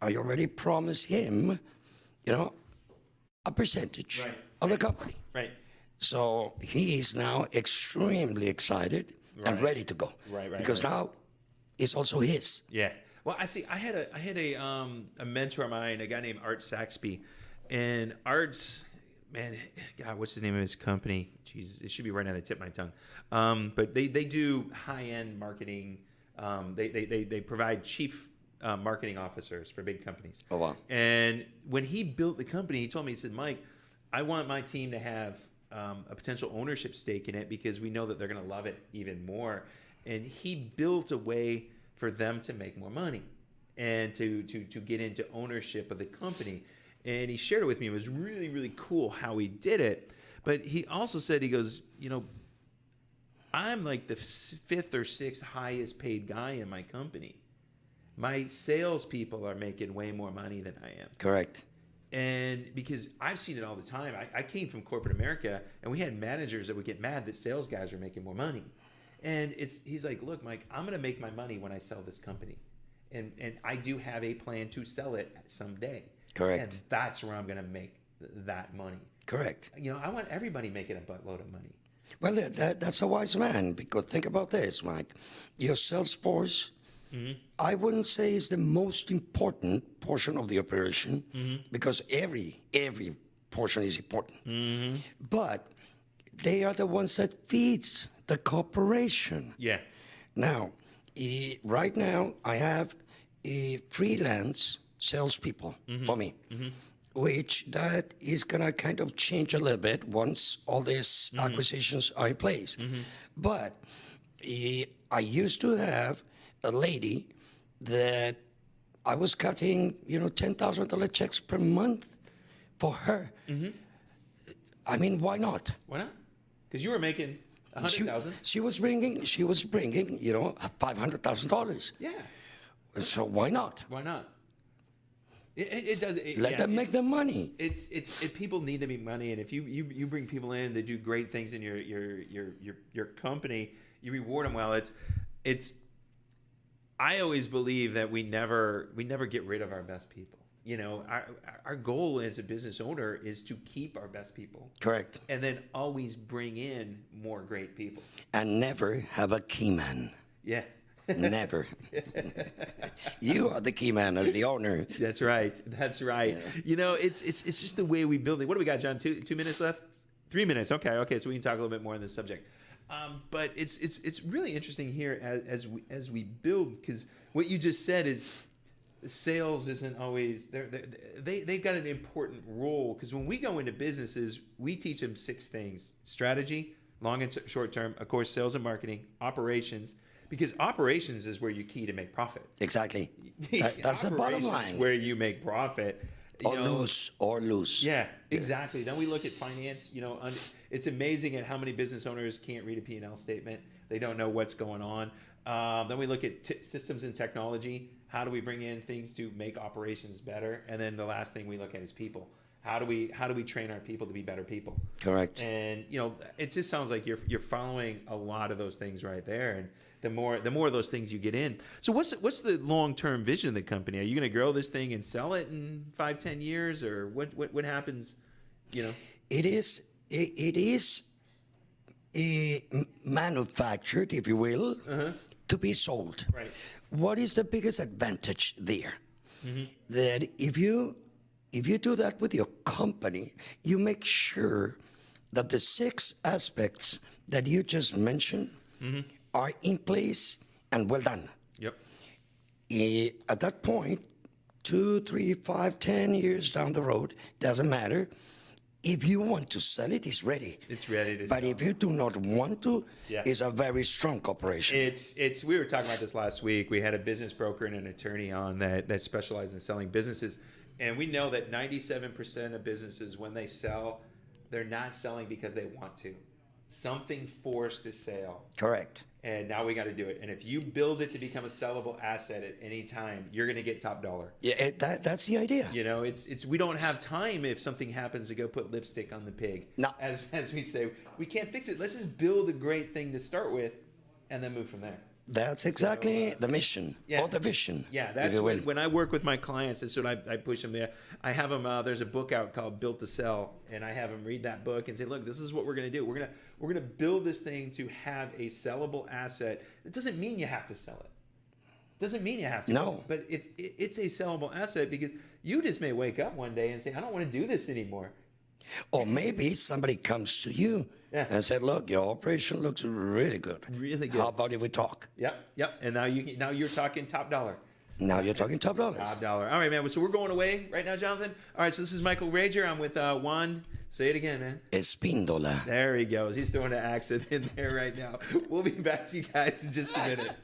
I already promised him, a percentage of the company. Right. So he is now extremely excited and ready to go. Right. Because now it's also his. Yeah. Well, I see. I had a mentor of mine, a guy named Art Saxby, and Art's, man, God, what's the name of his company? Jesus, it should be right now. The tip of my tongue. But they do high end marketing. They provide chief marketing officers for big companies. Oh wow! And when he built the company, he told me, he said, Mike, I want my team to have a potential ownership stake in it because we know that they're going to love it even more. And he built a way for them to make more money and to get into ownership of the company. And he shared it with me. It was really, really cool how he did it. But he also said, he goes, I'm like the 5th or 6th highest paid guy in my company. My salespeople are making way more money than I am. Correct. And because I've seen it all the time. I came from corporate America, and we had managers that would get mad that sales guys were making more money. And he's like, look, Mike, I'm going to make my money when I sell this company. And I do have a plan to sell it someday. Correct. And that's where I'm going to make that money. Correct. I want everybody making a buttload of money. Well, that's a wise man, because think about this, Mike. Your sales force, I wouldn't say is the most important portion of the operation, because every portion is important. But they are the ones that feeds the corporation. Yeah. Now, right now, I have freelance salespeople for me, which that is gonna kind of change a little bit once all these acquisitions are in place. But I used to have a lady that I was cutting, $10,000 checks per month for her. I mean, why not? Why not? Because you were making $100,000. She was bringing, $500,000. Yeah. So why not? Why not? It does. Let them make the money. It's people need to make money, and if you bring people in, they do great things in your company, you reward them well. It's. I always believe that we never get rid of our best people. Our goal as a business owner is to keep our best people. Correct. And then always bring in more great people. And never have a key man. Yeah. Never. You are the key man as the owner. That's right. That's right. Yeah. It's just the way we build it. What do we got, John? 2 minutes left? 3 minutes. Okay. So we can talk a little bit more on this subject. But it's really interesting here as we build, because what you just said is sales isn't always they've got an important role, because when we go into businesses, we teach them 6 things: strategy, long and short term, of course, sales and marketing, operations, because operations is where you key to make profit. Exactly. That's the bottom line. Where you make profit. Or lose. Yeah, exactly. Then we look at finance. It's amazing at how many business owners can't read a P&L statement. They don't know what's going on. Then we look at systems and technology. How do we bring in things to make operations better? And then the last thing we look at is people. How do we train our people to be better people? Correct. And it just sounds like you're following a lot of those things right there. And the more of those things you get in. So what's the long-term vision of the company? Are you going to grow this thing and sell it in 5-10 years, or what happens? It is manufactured, if you will, to be sold. Right. What is the biggest advantage there? That if you do that with your company, you make sure that the 6 aspects that you just mentioned are in place and well done. Yep. At that point, 2, 3, 5, 10 years down the road, doesn't matter. If you want to sell it, it's ready. It's ready to But sell. if you do not want to, Yeah. it's a very strong operation. We were talking about this last week. We had a business broker and an attorney on that specialize in selling businesses. And we know that 97% of businesses, when they sell, they're not selling because they want to. Something forced a sale. Correct. And now we got to do it. And if you build it to become a sellable asset at any time, you're going to get top dollar. Yeah, that's the idea. It's we don't have time if something happens to go put lipstick on the pig. No. As we say, we can't fix it. Let's just build a great thing to start with and then move from there. That's exactly the mission or the vision. Yeah, that's when I work with my clients, that's what I push them there. I have them, there's a book out called Built to Sell, and I have them read that book and say, look, this is what we're going to do. We're going to build this thing to have a sellable asset. It doesn't mean you have to sell it. Doesn't mean you have to. No. But it's a sellable asset because you just may wake up one day and say, I don't want to do this anymore. Or maybe somebody comes to you and said, look, your operation looks really good. Really good. How about if we talk? Yep. And now you're talking top dollar. Now you're talking top dollars. Top dollar. All right, man. So we're going away right now, Jonathan. All right, so this is Michael Rager. I'm with Juan. Say it again, man. Espíndola. There he goes. He's throwing an accent in there right now. We'll be back to you guys in just a minute.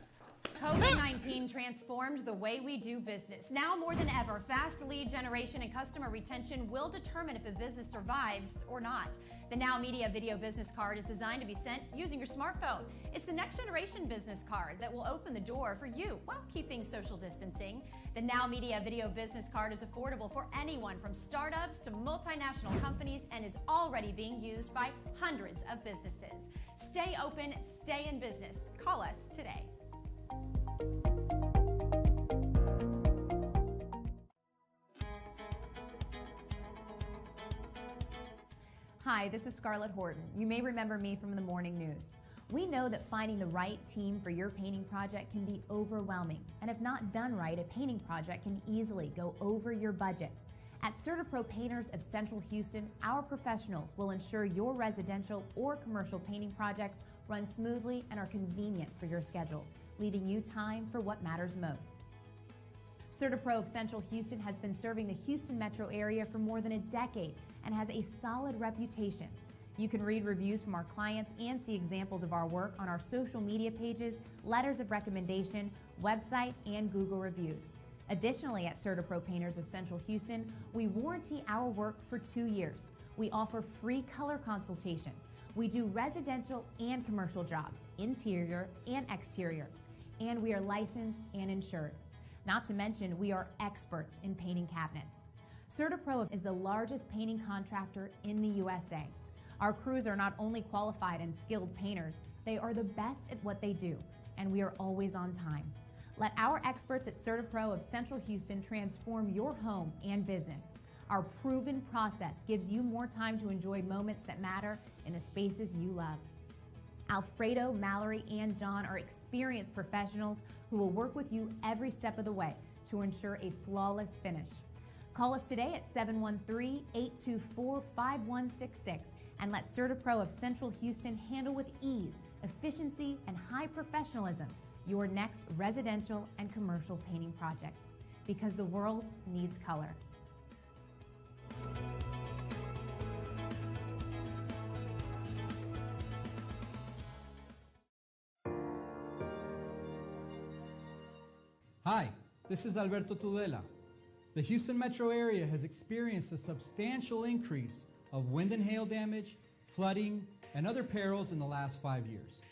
COVID-19 transformed the way we do business. Now more than ever, fast lead generation and customer retention will determine if a business survives or not. The Now Media Video Business Card is designed to be sent using your smartphone. It's the next generation business card that will open the door for you while keeping social distancing. The Now Media Video Business Card is affordable for anyone from startups to multinational companies and is already being used by hundreds of businesses. Stay open, stay in business. Call us today. Hi, this is Scarlett Horton. You may remember me from the morning news. We know that finding the right team for your painting project can be overwhelming, and if not done right, a painting project can easily go over your budget. At CertaPro Painters of Central Houston, our professionals will ensure your residential or commercial painting projects run smoothly and are convenient for your schedule, leaving you time for what matters most. CertaPro of Central Houston has been serving the Houston metro area for more than a decade and has a solid reputation. You can read reviews from our clients and see examples of our work on our social media pages, letters of recommendation, website, and Google reviews. Additionally, at CertaPro Painters of Central Houston, we warranty our work for 2 years. We offer free color consultation. We do residential and commercial jobs, interior and exterior, and we are licensed and insured. Not to mention, we are experts in painting cabinets. CertaPro is the largest painting contractor in the USA. Our crews are not only qualified and skilled painters, they are the best at what they do, and we are always on time. Let our experts at CertaPro of Central Houston transform your home and business. Our proven process gives you more time to enjoy moments that matter in the spaces you love. Alfredo, Mallory, and John are experienced professionals who will work with you every step of the way to ensure a flawless finish. Call us today at 713-824-5166 and let CertaPro of Central Houston handle with ease, efficiency, and high professionalism your next residential and commercial painting project, because the world needs color. Hi, this is Alberto Tudela. The Houston metro area has experienced a substantial increase of wind and hail damage, flooding, and other perils in the last 5 years.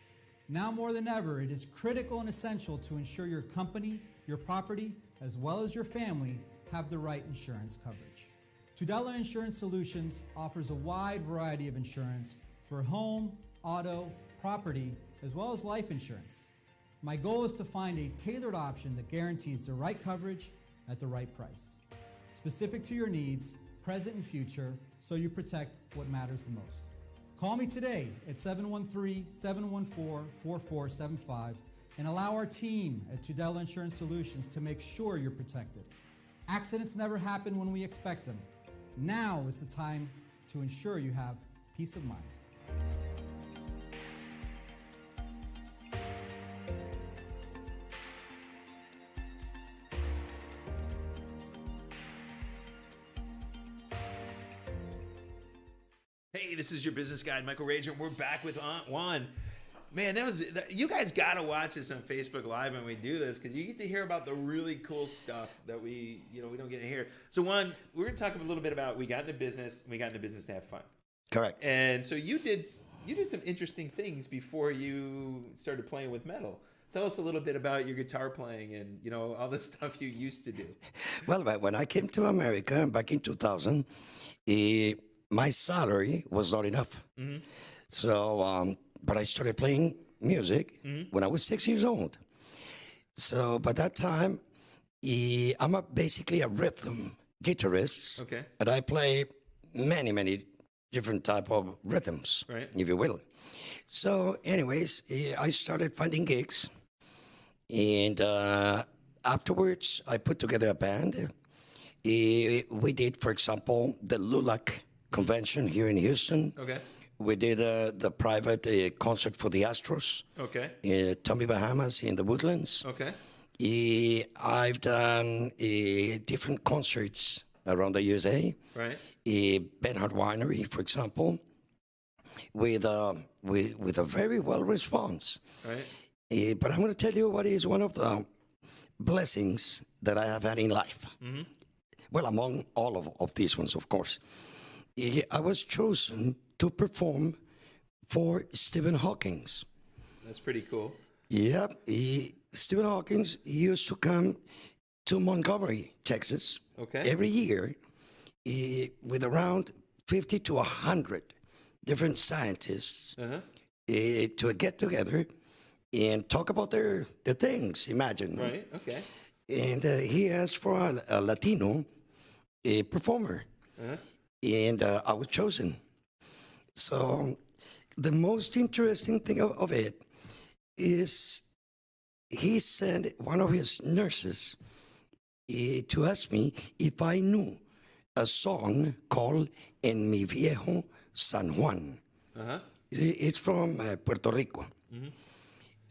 Now more than ever, it is critical and essential to ensure your company, your property, as well as your family have the right insurance coverage. Tudela Insurance Solutions offers a wide variety of insurance for home, auto, property, as well as life insurance. My goal is to find a tailored option that guarantees the right coverage at the right price, specific to your needs, present and future, so you protect what matters the most. Call me today at 713-714-4475 and allow our team at Tudela Insurance Solutions to make sure you're protected. Accidents never happen when we expect them. Now is the time to ensure you have peace of mind. Hey, this is your business guide, Michael Rager, and we're back with Juan. Man, you guys gotta watch this on Facebook Live when we do this, because you get to hear about the really cool stuff that we don't get to hear. So, Juan, we're gonna talk a little bit about we got into business to have fun. Correct. And so you did some interesting things before you started playing with metal. Tell us a little bit about your guitar playing and all the stuff you used to do. Well, when I came to America back in 2000, my salary was not enough. Mm-hmm. So, but I started playing music when I was 6 years old. So by that time, I'm basically a rhythm guitarist. Okay. And I play many different type of rhythms, right, if you will. So anyways, I started finding gigs. And Afterwards, I put together a band. We did, for example, the LULAC convention here in Houston. Okay. We did the private concert for the Astros. Okay. Tommy Bahamas in the Woodlands. Okay. I've done different concerts around the USA. Right. Benhart Winery, for example, with a very well response. Right. But I'm going to tell you what is one of the blessings that I have had in life. Mm-hmm. Well, among all of these ones, of course. I was chosen to perform for Stephen Hawking. That's pretty cool. Yeah, Stephen Hawking used to come to Montgomery, Texas, Okay. every year with around 50 to 100 different scientists to get together and talk about their things, imagine. Right. Okay. And he asked for a Latino performer, and I was chosen. So the most interesting thing of it is he sent one of his nurses to ask me if I knew a song called En Mi Viejo San Juan. It's from Puerto Rico.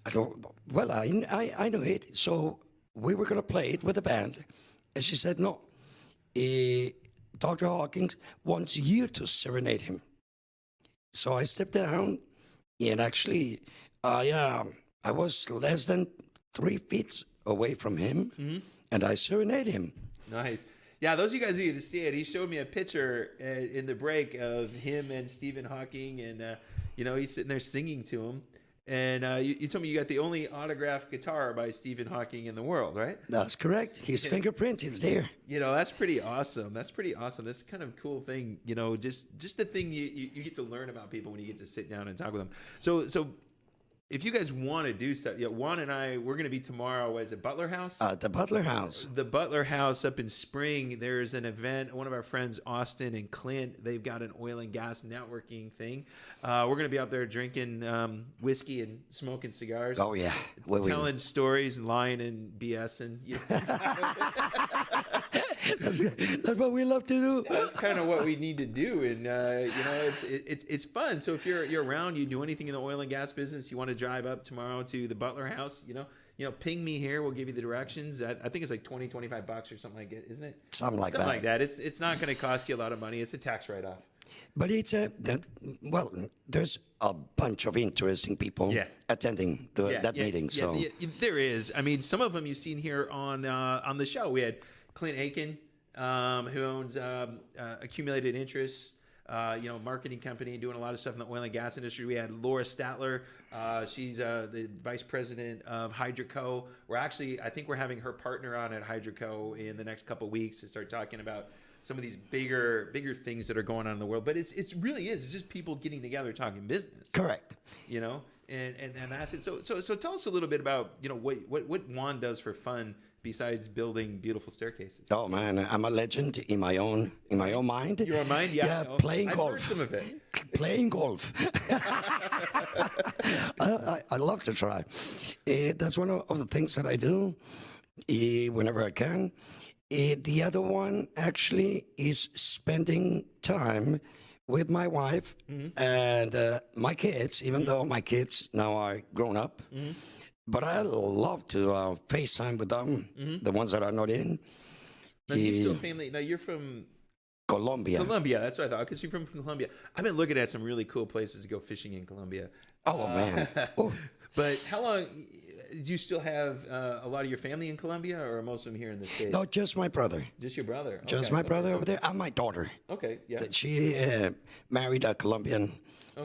I thought, well, I know it, so we were going to play it with the band. And she said, no, Dr. Hawkins wants you to serenade him. So I stepped down, and actually, I was less than 3 feet away from him, and I serenaded him. Nice. Yeah, those of you guys need to see it. He showed me a picture in the break of him and Stephen Hawking, and he's sitting there singing to him. And you told me you got the only autographed guitar by Stephen Hawking in the world, right? That's correct. His fingerprint is there. That's pretty awesome. That's pretty awesome. That's kind of a cool thing, just the thing you get to learn about people when you get to sit down and talk with them. So if you guys want to do stuff, Juan and I, we're going to be tomorrow. What is it, Butler House? The Butler House. The Butler House up in Spring. There's an event. One of our friends, Austin and Clint, they've got an oil and gas networking thing. We're going to be up there drinking whiskey and smoking cigars. Oh, yeah. Telling stories and lying and BSing. That's what we love to do. That's kind of what we need to do, and it's fun. So if you're around, you do anything in the oil and gas business, you want to drive up tomorrow to the Butler House, ping me here. We'll give you the directions. I think it's like $20-25 or something like it, isn't it? Something like that. It's not going to cost you a lot of money. It's a tax write-off. But there's a bunch of interesting people attending that meeting. So there is. I mean, some of them you've seen here on the show. We had Clint Aiken, who owns Accumulated Interests, marketing company, doing a lot of stuff in the oil and gas industry. We had Laura Statler. She's the vice president of Hydroco. I think we're having her partner on at Hydroco in the next couple of weeks to start talking about some of these bigger things that are going on in the world. But it's really is. It's just people getting together talking business. Correct. And that's it. So tell us a little bit about what Juan does for fun besides building beautiful staircases. Oh man, I'm a legend in my own mind. Your mind, yeah. Playing golf. I've heard some of it. Playing golf. I love to try. That's one of the things that I do whenever I can. The other one actually is spending time with my wife and my kids, even though my kids now are grown up. But I love to FaceTime with them, the ones that are not in. Now, you still family? Now, you're from Colombia. Colombia, that's what I thought, because you're from Colombia. I've been looking at some really cool places to go fishing in Colombia. Oh, man. But how long... Do you still have a lot of your family in Colombia, or are most of them here in the States? No, just my brother. Just your brother? Just my brother over there, and my daughter. Okay, yeah. She married a Colombian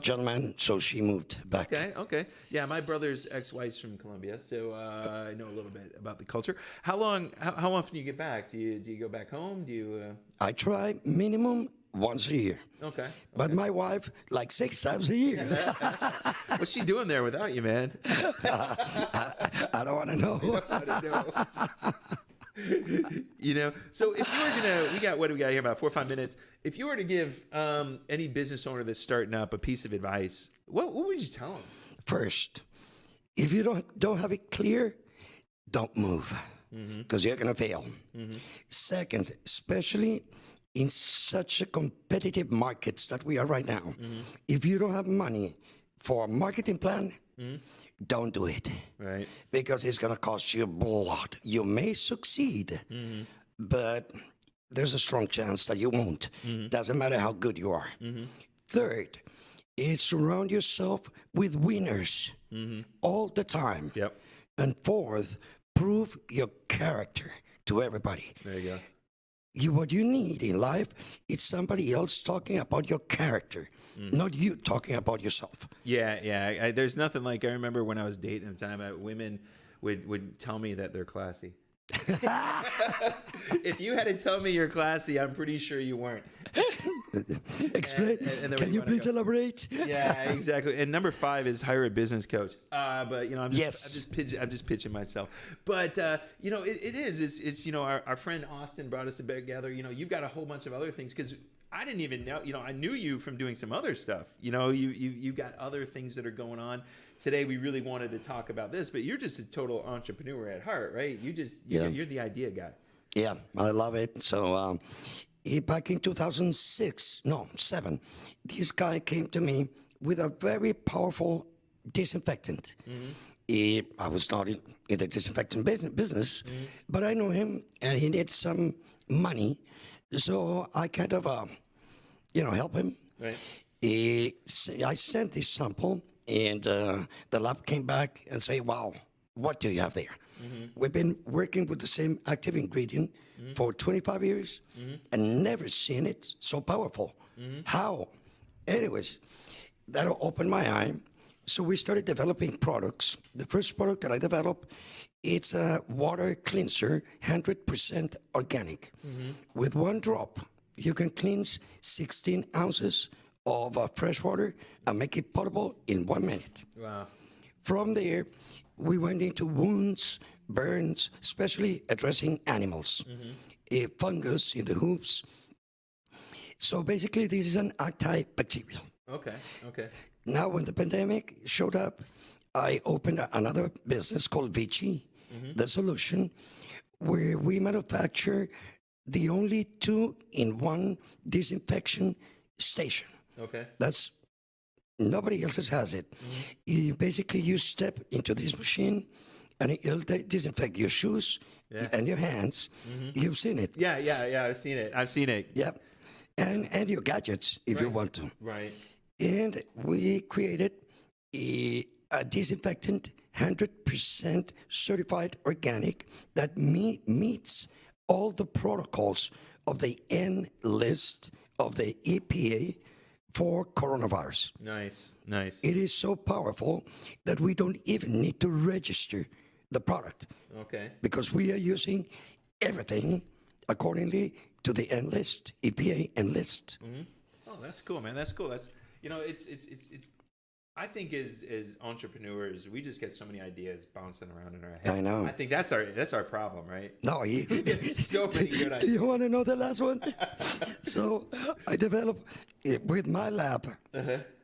gentleman, so she moved back. Okay. Yeah, my brother's ex-wife's from Colombia, so I know a little bit about the culture. How often do you get back? Do you go back home? I try minimum once a year. Okay. But my wife, like 6 times a year. What's she doing there without you, man? I don't want to know. So if you were we got here about 4 or 5 minutes. If you were to give any business owner that's starting up a piece of advice, what would you tell them? First, if you don't have it clear, don't move. because you're going to fail. Second, especially in such a competitive markets that we are right now, if you don't have money for a marketing plan, don't do it. Right. Because it's going to cost you blood. You may succeed, but there's a strong chance that you won't. Doesn't matter how good you are. Third is surround yourself with winners all the time. Yep. And fourth, prove your character to everybody. There you go. What you need in life is somebody else talking about your character, not you talking about yourself. Yeah. There's nothing like, I remember when I was dating at the time, women would tell me that they're classy. If you had to tell me you're classy, I'm pretty sure you weren't. Explain. And then Can you please elaborate? Yeah, exactly. And number 5 is hire a business coach. But I'm just pitching myself. But it is. It's our friend Austin brought us together. You've got a whole bunch of other things because I didn't even know. I knew you from doing some other stuff. You got other things that are going on. Today we really wanted to talk about this, but you're just a total entrepreneur at heart, right? You're the idea guy. Yeah, I love it. So back in 2007, this guy came to me with a very powerful disinfectant. I was not in the disinfectant business, but I know him, and he needs some money, so I kind of, help him. Right. I sent this sample, and the lab came back and say, "Wow, what do you have there?" We've been working with the same active ingredient for 25 years and never seen it so powerful. How? Anyways, that opened my eye. So we started developing products. The first product that I developed, it's a water cleanser, 100% organic. With one drop, you can cleanse 16 ounces of fresh water and make it potable in 1 minute. Wow. From there, we went into wounds, burns, especially addressing animals, fungus in the hooves. So basically, this is an antibacterial. Okay. Now, when the pandemic showed up, I opened another business called Vichy, The Solution, where we manufacture the only 2-in-1 disinfection station. Okay. That's nobody else has it. Basically, you step into this machine, and it'll disinfect your shoes and your hands. You've seen it. Yeah. I've seen it. Yep. And your gadgets, if you want to. Right. And we created a disinfectant, 100% certified organic, that meets all the protocols of the N list of the EPA for coronavirus. Nice. It is so powerful that we don't even need to register the product. Okay. Because we are using everything accordingly to the N list, EPA N list. Oh, that's cool, man. That's cool. That's it's. I think as entrepreneurs, we just get so many ideas bouncing around in our head. I know. I think that's our problem, right? No, We get so many good do ideas. you want to know the last one? So I developed it with my lab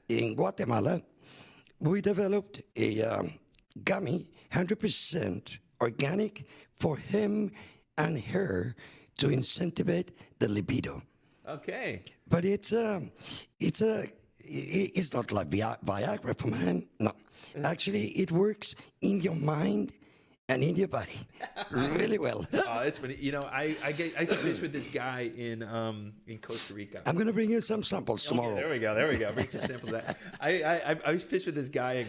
in Guatemala. We developed a gummy, 100% organic, for him and her to incentivize the libido. Okay. But it's not like Viagra for men. No, actually, it works in your mind and in your body really well. Oh, that's funny. I fish with this guy in Costa Rica. I'm gonna bring you some samples tomorrow. There we go. Bring some samples of that. I fished with this guy